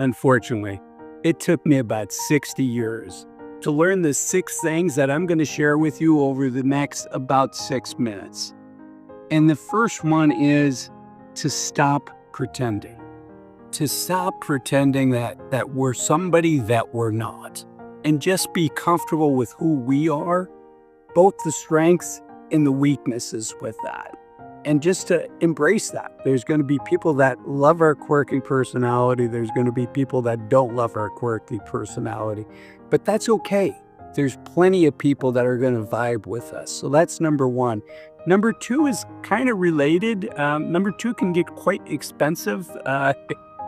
Unfortunately, it took me about 60 years to learn the 6 things that I'm going to share with you over the next about 6 minutes. And the first one is to stop pretending. To stop pretending that we're somebody that we're not. And just be comfortable with who we are, both the strengths and the weaknesses with that. And just to embrace that. There's going to be people that love our quirky personality. There's going to be people that don't love our quirky personality. But that's okay. There's plenty of people that are going to vibe with us. So that's number 1. Number 2 is kind of related. Number 2 can get quite expensive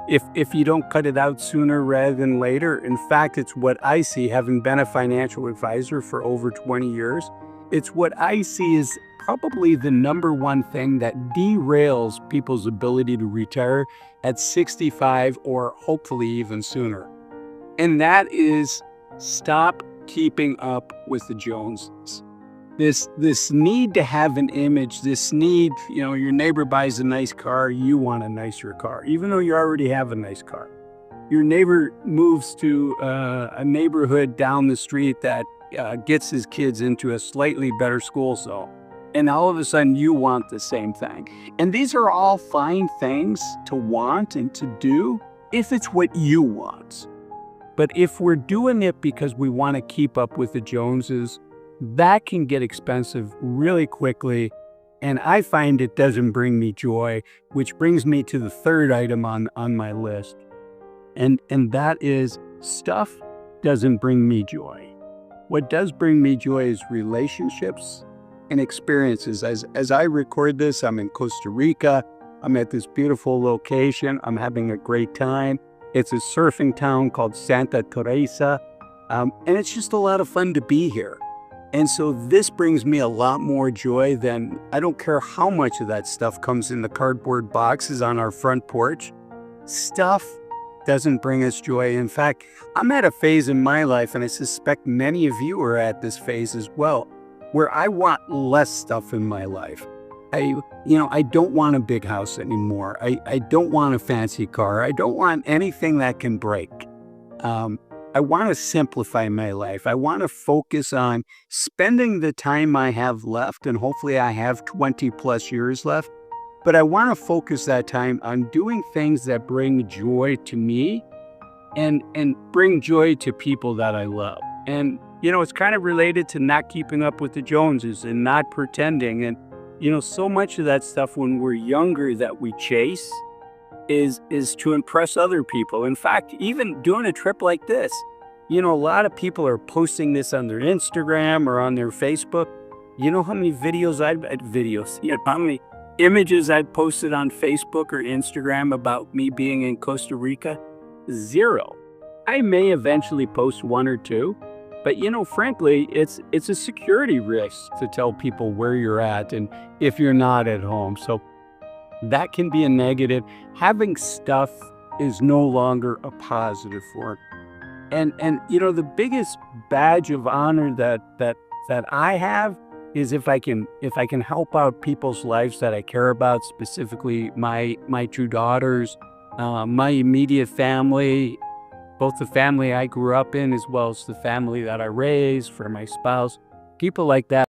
if you don't cut it out sooner rather than later. In fact, it's what I see, having been a financial advisor for over 20 years. It's what I see is probably the number 1 thing that derails people's ability to retire at 65 or hopefully even sooner. And that is stop keeping up with the Joneses. This need to have an image, this need, your neighbor buys a nice car, you want a nicer car, even though you already have a nice car. Your neighbor moves to a neighborhood down the street that gets his kids into a slightly better school zone. And all of a sudden you want the same thing. And these are all fine things to want and to do if it's what you want. But if we're doing it because we want to keep up with the Joneses, that can get expensive really quickly. And I find it doesn't bring me joy, which brings me to the third item on my list. And that is stuff doesn't bring me joy. What does bring me joy is relationships and experiences. As I record this, I'm in Costa Rica. I'm at this beautiful location. I'm having a great time. It's a surfing town called Santa Teresa. And it's just a lot of fun to be here. And so this brings me a lot more joy than, I don't care how much of that stuff comes in the cardboard boxes on our front porch. Stuff doesn't bring us joy. In fact, I'm at a phase in my life, and I suspect many of you are at this phase as well, where I want less stuff in my life. I don't want a big house anymore. I don't want a fancy car. I don't want anything that can break. I want to simplify my life. I want to focus on spending the time I have left, and hopefully I have 20 plus years left, but I want to focus that time on doing things that bring joy to me and bring joy to people that I love. And, it's kind of related to not keeping up with the Joneses and not pretending. And, so much of that stuff when we're younger that we chase is to impress other people. In fact, even doing a trip like this, a lot of people are posting this on their Instagram or on their Facebook. You know how many how many images I've posted on Facebook or Instagram about me being in Costa Rica? 0. I may eventually post 1 or 2, but frankly, it's a security risk to tell people where you're at and if you're not at home. So that can be a negative. Having stuff is no longer a positive for it. And the biggest badge of honor that I have is if I can help out people's lives that I care about, specifically my 2 daughters, my immediate family, both the family I grew up in as well as the family that I raised, for my spouse, people like that.